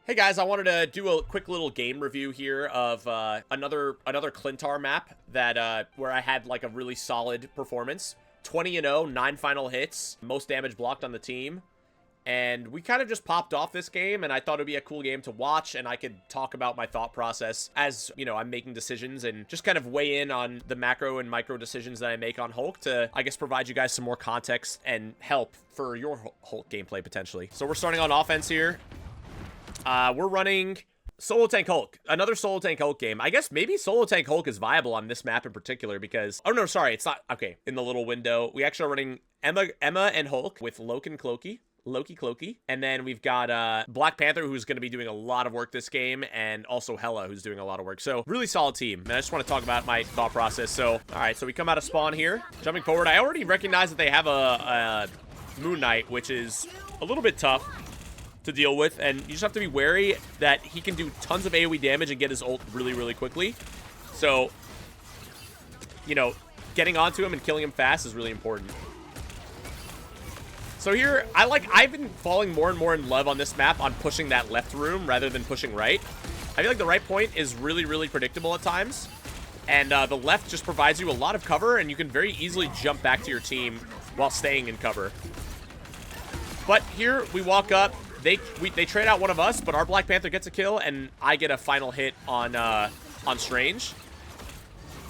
Hey guys, I wanted to do a quick little game review here of another Clintar map that where I had like a really solid performance. 20-0, 9 final hits, most damage blocked on the team. And we kind of just popped off this game, and I thought it'd be a cool game to watch, and I could talk about my thought process as, you know, I'm making decisions and just kind of weigh in on the macro and micro decisions that I make on Hulk to, I guess, provide you guys some more context and help for your Hulk gameplay potentially. So we're starting on offense here. We're running Solo Tank Hulk, another Solo Tank Hulk game. I guess maybe Solo Tank Hulk is viable on this map in particular because, oh no, sorry, it's not. Okay, in the little window, we actually are running Emma and Hulk with Loki Clokey, and then we've got Black Panther, who's going to be doing a lot of work this game, and also Hela, who's doing a lot of work. So really solid team, and I just want to talk about my thought process. So all right, so we come out of spawn here, jumping forward. I already recognize that they have a Moon Knight, which is a little bit tough to deal with, and you just have to be wary that he can do tons of AoE damage and get his ult really quickly. So, you know, getting onto him and killing him fast is really important. So here, I've been falling more and more in love on this map on pushing that left room rather than pushing right. I feel like the right point is really predictable at times, and the left just provides you a lot of cover, and you can very easily jump back to your team while staying in cover. But here, we walk up. They trade out one of us, but our Black Panther gets a kill, and I get a final hit on Strange.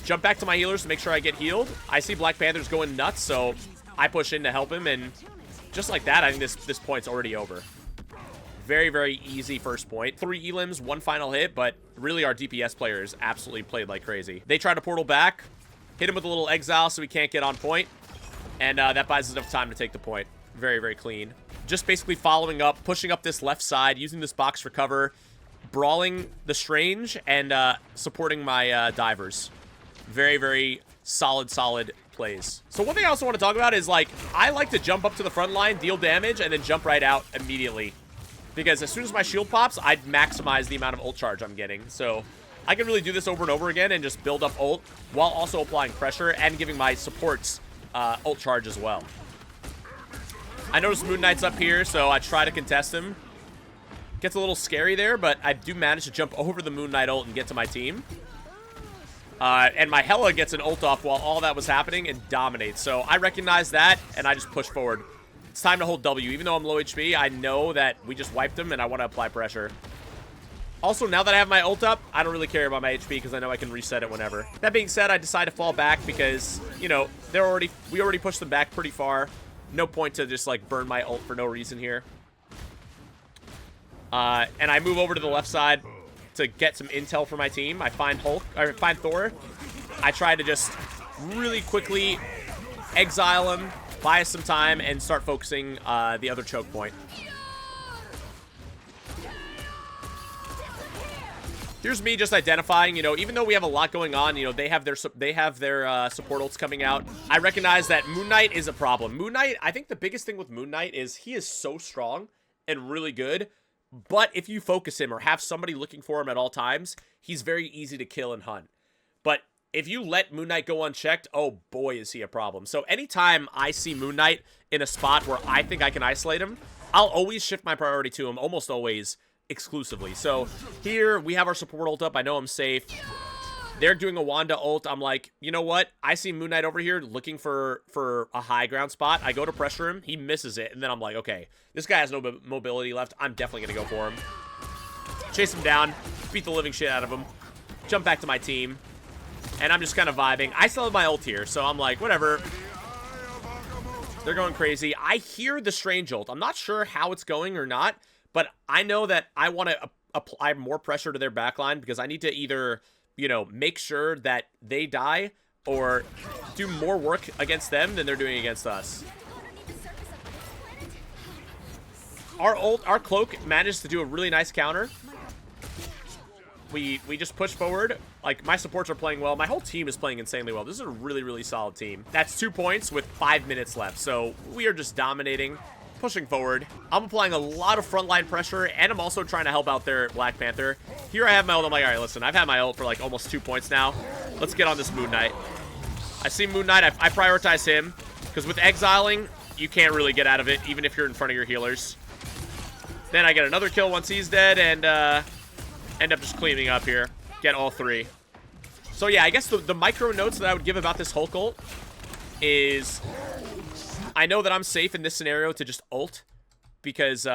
Jump back to my healers to make sure I get healed. I see Black Panther's going nuts, so I push in to help him, and just like that, I think this point's already over. Very easy first point. 3 elims, 1 final hit, but really our DPS players absolutely played like crazy. They try to portal back, hit him with a little exile so he can't get on point, and that buys us enough time to take the point. Very clean. Just basically following up, pushing up this left side, using this box for cover, brawling the Strange, and supporting my divers. Very solid plays. So one thing I also want to talk about is, like, I like to jump up to the front line, deal damage, and then jump right out immediately. Because as soon as my shield pops, I'd maximize the amount of ult charge I'm getting. So I can really do this over and over again and just build up ult while also applying pressure and giving my supports ult charge as well. I noticed Moon Knight's up here, so I try to contest him. Gets a little scary there, but I do manage to jump over the Moon Knight ult and get to my team. And my Hela gets an ult off while all that was happening and dominates. So I recognize that, and I just push forward. It's time to hold W. Even though I'm low HP, I know that we just wiped him, and I want to apply pressure. Also, now that I have my ult up, I don't really care about my HP because I know I can reset it whenever. That being said, I decide to fall back because, you know, we already pushed them back pretty far. No point to just, like, burn my ult for no reason here. And I move over to the left side to get some intel for my team. I find Thor. I try to just really quickly exile him, buy us some time, and start focusing the other choke point. Here's me just identifying, you know, even though we have a lot going on, you know, they have their support ults coming out. I recognize that Moon Knight is a problem. Moon Knight, I think the biggest thing with Moon Knight is he is so strong and really good, but if you focus him or have somebody looking for him at all times, he's very easy to kill and hunt. But if you let Moon Knight go unchecked, oh boy, is he a problem. So anytime I see Moon Knight in a spot where I think I can isolate him, I'll always shift my priority to him, almost always, exclusively. So here we have our support ult up. I know I'm safe. They're doing a Wanda ult. I'm like, you know what? I see Moon Knight over here looking for a high ground spot. I go to pressure him. He misses it. And then I'm like, okay, this guy has no mobility left. I'm definitely going to go for him. Chase him down. Beat the living shit out of him. Jump back to my team. And I'm just kind of vibing. I still have my ult here. So I'm like, whatever. They're going crazy. I hear the Strange ult. I'm not sure how it's going or not. But I know that I want to apply more pressure to their backline because I need to either, you know, make sure that they die or do more work against them than they're doing against us. Our cloak managed to do a really nice counter. We just push forward. Like, my supports are playing well. My whole team is playing insanely well. This is a really solid team. That's 2 points with 5 minutes left. So we are just dominating. Pushing forward. I'm applying a lot of frontline pressure, and I'm also trying to help out their Black Panther. Here I have my ult. I'm like, all right, listen, I've had my ult for like almost 2 points now. Let's get on this Moon Knight. I see Moon Knight. I prioritize him because with exiling, you can't really get out of it, even if you're in front of your healers. Then I get another kill once he's dead, and end up just cleaning up here. Get all 3. So yeah, I guess the micro notes that I would give about this Hulk ult is I know that I'm safe in this scenario to just ult because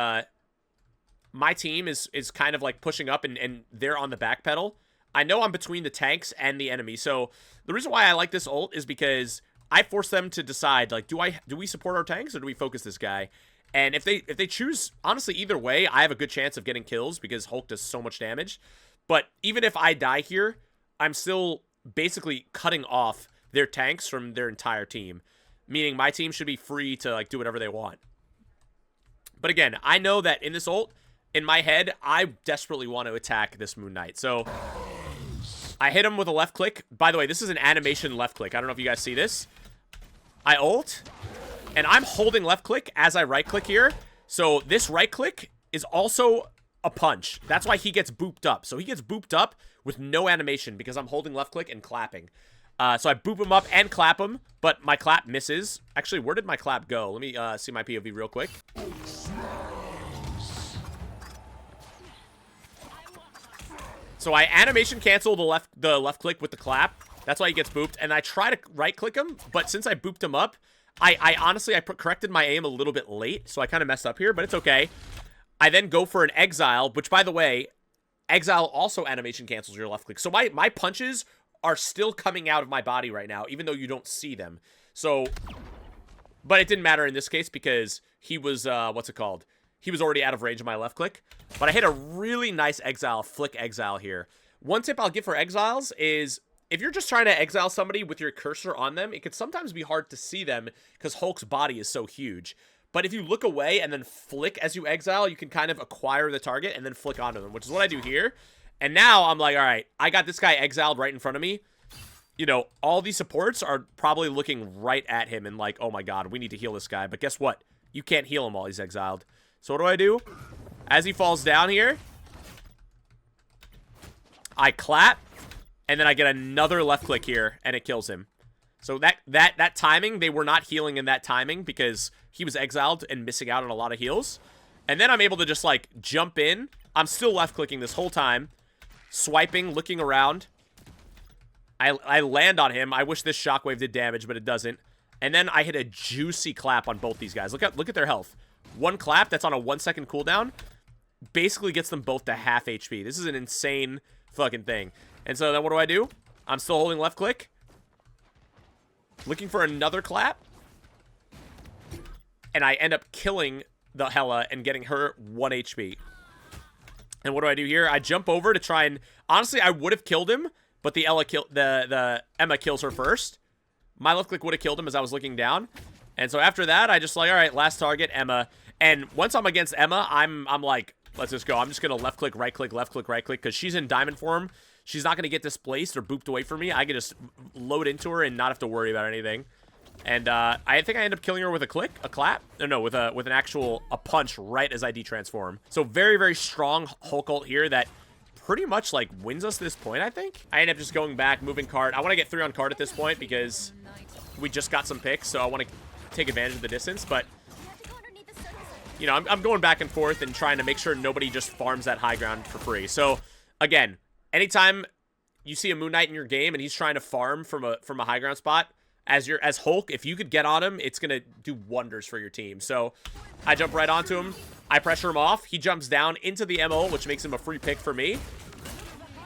my team is kind of like pushing up and they're on the back pedal. I know I'm between the tanks and the enemy. So the reason why I like this ult is because I force them to decide, like, do we support our tanks or do we focus this guy? And if they choose, honestly, either way, I have a good chance of getting kills because Hulk does so much damage. But even if I die here, I'm still basically cutting off their tanks from their entire team. Meaning my team should be free to, like, do whatever they want. But again, I know that in this ult, in my head, I desperately want to attack this Moon Knight. So I hit him with a left click. By the way, this is an animation left click. I don't know if you guys see this. I ult, and I'm holding left click as I right click here. So this right click is also a punch. That's why he gets booped up. So he gets booped up with no animation because I'm holding left click and clapping. So I boop him up and clap him, but my clap misses. Actually, where did my clap go? Let me see my POV real quick. So I animation cancel the left click with the clap. That's why he gets booped. And I try to right click him, but since I booped him up, I honestly corrected my aim a little bit late, so I kind of messed up here, but it's okay. I then go for an exile, which, by the way, exile also animation cancels your left click. So my punches are still coming out of my body right now, even though you don't see them. So, but it didn't matter in this case because he was, what's it called? He was already out of range of my left click. But I hit a really nice exile, flick exile here. One tip I'll give for exiles is if you're just trying to exile somebody with your cursor on them, it could sometimes be hard to see them because Hulk's body is so huge. But if you look away and then flick as you exile, you can kind of acquire the target and then flick onto them, which is what I do here. And now I'm like, all right, I got this guy exiled right in front of me. You know, all these supports are probably looking right at him and like, oh my god, we need to heal this guy. But guess what? You can't heal him while he's exiled. So what do? As he falls down here, I clap, and then I get another left click here, and it kills him. So that timing, they were not healing in that timing because he was exiled and missing out on a lot of heals. And then I'm able to just, like, jump in. I'm still left clicking this whole time, swiping, looking around. I land on him. I wish this shockwave did damage, but it doesn't. And then I hit a juicy clap on both these guys. Look at their health. One clap that's on a 1-second cooldown basically gets them both to half HP. This is an insane fucking thing. And so then what do? I'm still holding left click. Looking for another clap. And I end up killing the Hela and getting her 1 HP. And what do I do here? I jump over to try and... Honestly, I would have killed him, but the Emma kills her first. My left click would have killed him as I was looking down. And so after that, I just like, all right, last target, Emma. And once I'm against Emma, I'm like, let's just go. I'm just going to left click, right click, because she's in diamond form. She's not going to get displaced or booped away from me. I can just load into her and not have to worry about anything. And I think I end up killing her with a clap. No, with a punch right as I detransform. So very, very strong Hulk ult here that pretty much like wins us this point, I think. I end up just going back, moving card. I want to get 3 on card at this point because we just got some picks, so I want to take advantage of the distance. But, you know, I'm going back and forth and trying to make sure nobody just farms that high ground for free. So, again, anytime you see a Moon Knight in your game and he's trying to farm from a high ground spot, as Hulk, if you could get on him, it's gonna do wonders for your team. So I jump right onto him. I pressure him off. He jumps down into the MO, which makes him a free pick for me.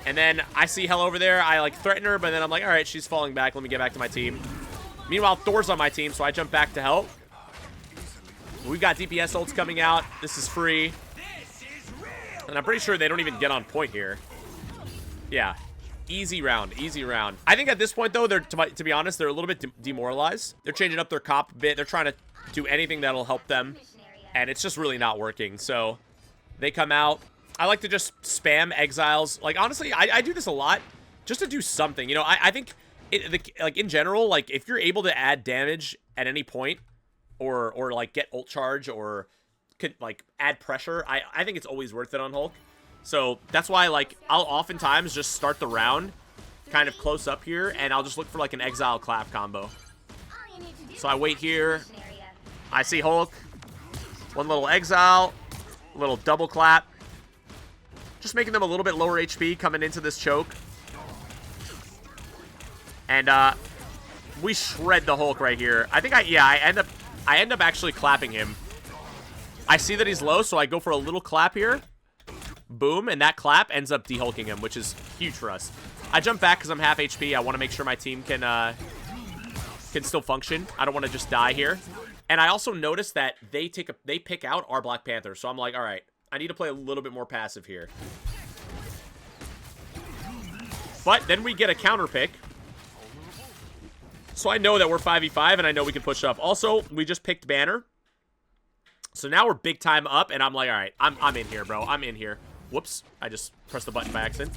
And then I see Hela over there. I like threaten her, but then I'm like, all right, she's falling back. Let me get back to my team. Meanwhile, Thor's on my team, so I jump back to help. We've got DPS ults coming out. This is free. And I'm pretty sure they don't even get on point here. Yeah. Easy round, easy round. I think at this point, though, to be honest, they're a little bit demoralized. They're changing up their comp a bit. They're trying to do anything that'll help them, and it's just really not working. So they come out. I like to just spam exiles. Like, honestly, I do this a lot just to do something. You know, I think, like, in general, like, if you're able to add damage at any point or like, get ult charge or, could like, add pressure, I think it's always worth it on Hulk. So that's why, like, I'll oftentimes just start the round kind of close up here, and I'll just look for, like, an exile clap combo. So I wait here. I see Hulk. One little exile. Little double clap. Just making them a little bit lower HP coming into this choke. And we shred the Hulk right here. I think I end up actually clapping him. I see that he's low, so I go for a little clap here. Boom, and that clap ends up de-hulking him, which is huge for us. I jump back because I'm half HP. I want to make sure my team can still function. I don't want to just die here. And I also noticed that they pick out our Black Panther, so I'm like, all right, I need to play a little bit more passive here. But then we get a counter pick. So I know that we're 5v5, and I know we can push up. Also, we just picked Banner. So now we're big time up, and I'm like, all right, I'm in here, bro. I'm in here. Whoops, I just pressed the button by accident.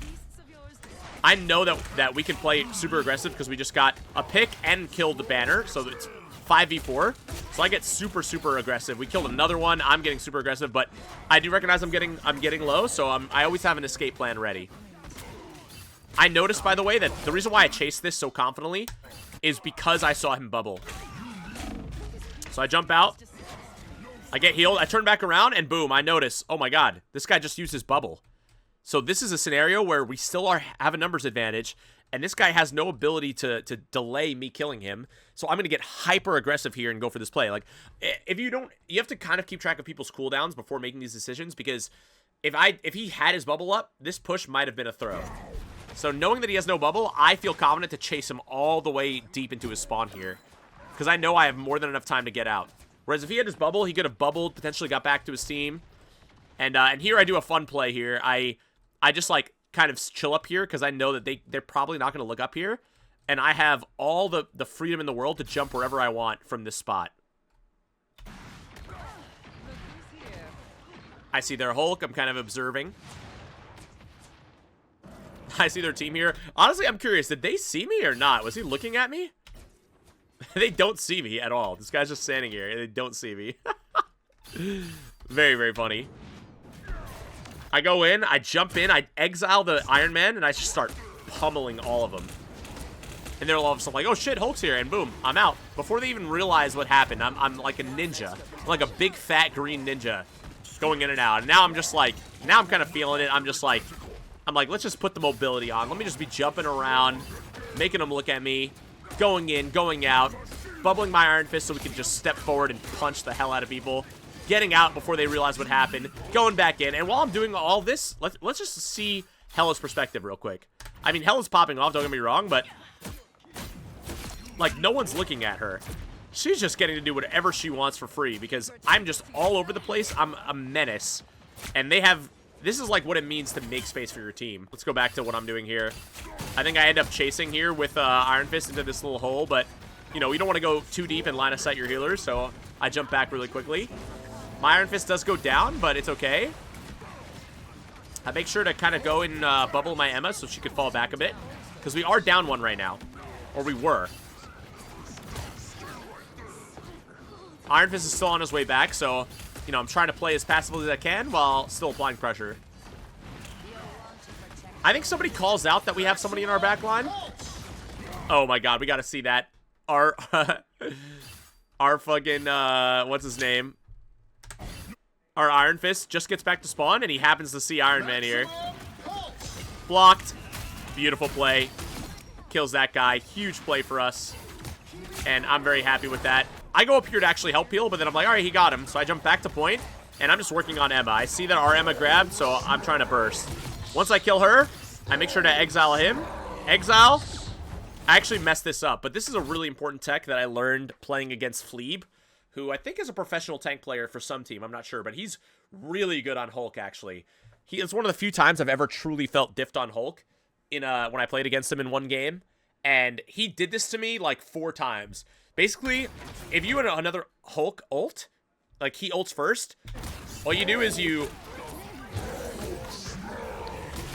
I know that we can play super aggressive because we just got a pick and killed the Banner. So it's 5v4. So I get super, super aggressive. We killed another one. I'm getting super aggressive, but I do recognize I'm getting low, so I always have an escape plan ready. I noticed, by the way, that the reason why I chased this so confidently is because I saw him bubble. So I jump out. I get healed. I turn back around, and boom, I notice, oh my god, this guy just used his bubble. So this is a scenario where we still have a numbers advantage, and this guy has no ability to delay me killing him. So I'm going to get hyper aggressive here and go for this play. Like, if you don't, you have to kind of keep track of people's cooldowns before making these decisions, because if he had his bubble up, this push might have been a throw. So knowing that he has no bubble, I feel confident to chase him all the way deep into his spawn here, because I know I have more than enough time to get out. Whereas if he had his bubble, he could have bubbled, potentially got back to his team. And here I do a fun play here. I just, like, kind of chill up here because I know that they're probably not going to look up here. And I have all the freedom in the world to jump wherever I want from this spot. I see their Hulk. I'm kind of observing. I see their team here. Honestly, I'm curious. Did they see me or not? Was he looking at me? They don't see me at all. This guy's just standing here. They don't see me. Very, very funny. I go in. I jump in. I exile the Iron Man, and I just start pummeling all of them. And they're all of a sudden like, oh shit, Hulk's here, and boom, I'm out. Before they even realize what happened, I'm like a ninja. I'm like a big, fat, green ninja going in and out. And now I'm just like, now I'm kind of feeling it. I'm like, let's just put the mobility on. Let me just be jumping around, making them look at me, going in, going out, bubbling my Iron Fist so we can just step forward and punch the hell out of people, getting out before they realize what happened, going back in. And while I'm doing all this, let's just see Hela's perspective real quick. I mean, Hela's popping off, don't get me wrong, but like, no one's looking at her. She's just getting to do whatever she wants for free because I'm just all over the place. I'm a menace. And they have... This is like what it means to make space for your team. Let's go back to what I'm doing here. I think I end up chasing here with Iron Fist into this little hole, but, you know, you don't want to go too deep and line of sight your healers, so I jump back really quickly. My Iron Fist does go down, but it's okay. I make sure to kind of go and bubble my Emma so she could fall back a bit, because we are down one right now. Or we were. Iron Fist is still on his way back, so... You know, I'm trying to play as passively as I can while still applying pressure. I think somebody calls out that we have somebody in our back line. Oh my god, we gotta see that. Our fucking, what's his name? Our Iron Fist just gets back to spawn, and he happens to see Iron Man here. Blocked. Beautiful play. Kills that guy. Huge play for us. And I'm very happy with that. I go up here to actually help heal, but then I'm like, all right, he got him. So I jump back to point, and I'm just working on Emma. I see that our Emma grabbed, so I'm trying to burst. Once I kill her, I make sure to exile him. Exile. I actually messed this up, but this is a really important tech that I learned playing against Fleeb, who I think is a professional tank player for some team. I'm not sure, but he's really good on Hulk, actually. It's one of the few times I've ever truly felt diffed on Hulk when I played against him in one game, and he did this to me like 4 times. Basically, if you and another Hulk ult, like he ults first, all you do is you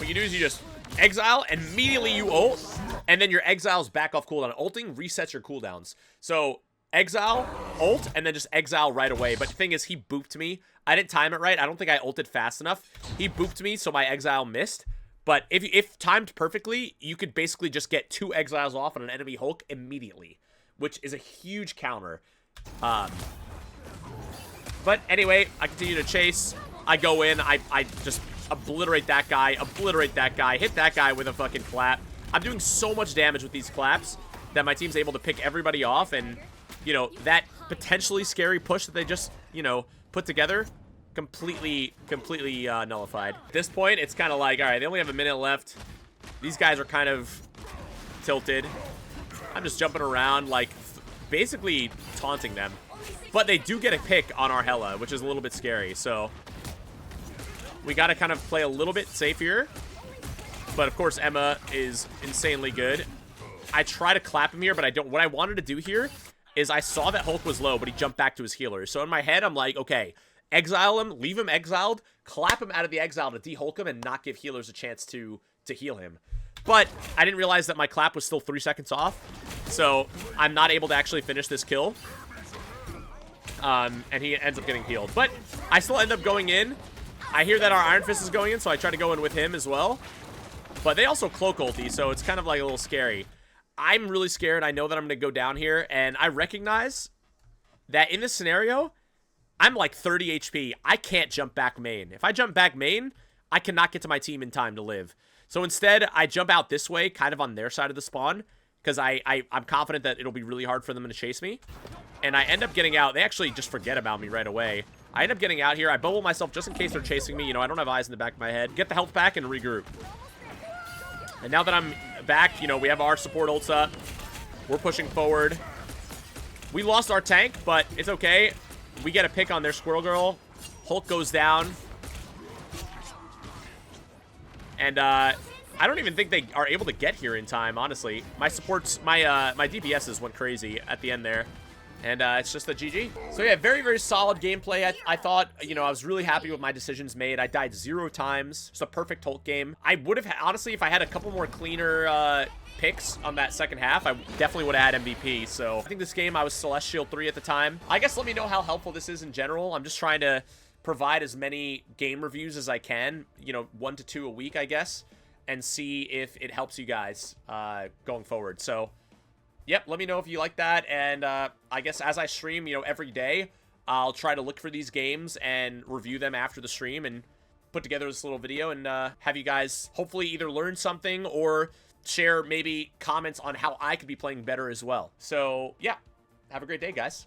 just exile, and immediately you ult, and then your exile's back off cooldown. Ulting resets your cooldowns. So exile, ult, and then just exile right away. But the thing is, he booped me. I didn't time it right. I don't think I ulted fast enough. He booped me, so my exile missed. But if timed perfectly, you could basically just get 2 exiles off on an enemy Hulk immediately, which is a huge counter. But anyway, I continue to chase. I go in, I just obliterate that guy, hit that guy with a fucking clap. I'm doing so much damage with these claps that my team's able to pick everybody off, and, you know, that potentially scary push that they just, you know, put together, completely nullified. At this point, it's kind of like, all right, they only have a minute left. These guys are kind of tilted. I'm just jumping around, like, basically taunting them. But they do get a pick on our Hela, which is a little bit scary, so we got to kind of play a little bit safe here. But, of course, Emma is insanely good. I try to clap him here, but I don't. What I wanted to do here is I saw that Hulk was low, but he jumped back to his healer. So in my head, I'm like, okay, exile him, leave him exiled, clap him out of the exile to de-Hulk him, and not give healers a chance to heal him. But I didn't realize that my clap was still 3 seconds off, so I'm not able to actually finish this kill. And he ends up getting healed. But I still end up going in. I hear that our Iron Fist is going in, so I try to go in with him as well. But they also cloak ulti, so it's kind of like a little scary. I'm really scared. I know that I'm going to go down here, and I recognize that in this scenario, I'm like 30 HP. I can't jump back main. If I jump back main, I cannot get to my team in time to live. So instead, I jump out this way, kind of on their side of the spawn, because I'm confident that it'll be really hard for them to chase me. And I end up getting out. They actually just forget about me right away. I end up getting out here. I bubble myself just in case they're chasing me. You know, I don't have eyes in the back of my head. Get the health back and regroup. And now that I'm back, you know, we have our support ults up. We're pushing forward. We lost our tank, but it's okay. We get a pick on their Squirrel Girl. Hulk goes down. And I don't even think they are able to get here in time, honestly. My supports, my DPSs went crazy at the end there. And it's just a GG. So yeah, very, very solid gameplay. I thought, you know, I was really happy with my decisions made. I died 0 times. It's a perfect Hulk game. I would have, honestly, if I had a couple more cleaner picks on that second half, I definitely would have had MVP. So I think this game, I was Celestial 3 at the time. I guess let me know how helpful this is in general. I'm just trying to provide as many game reviews as I can, you know, 1 to 2 a week, I guess, and see if it helps you guys going forward. So yep, let me know if you like that, and I guess as I stream, you know, every day, I'll try to look for these games and review them after the stream and put together this little video and have you guys hopefully either learn something or share maybe comments on how I could be playing better as well. So yeah, have a great day, guys.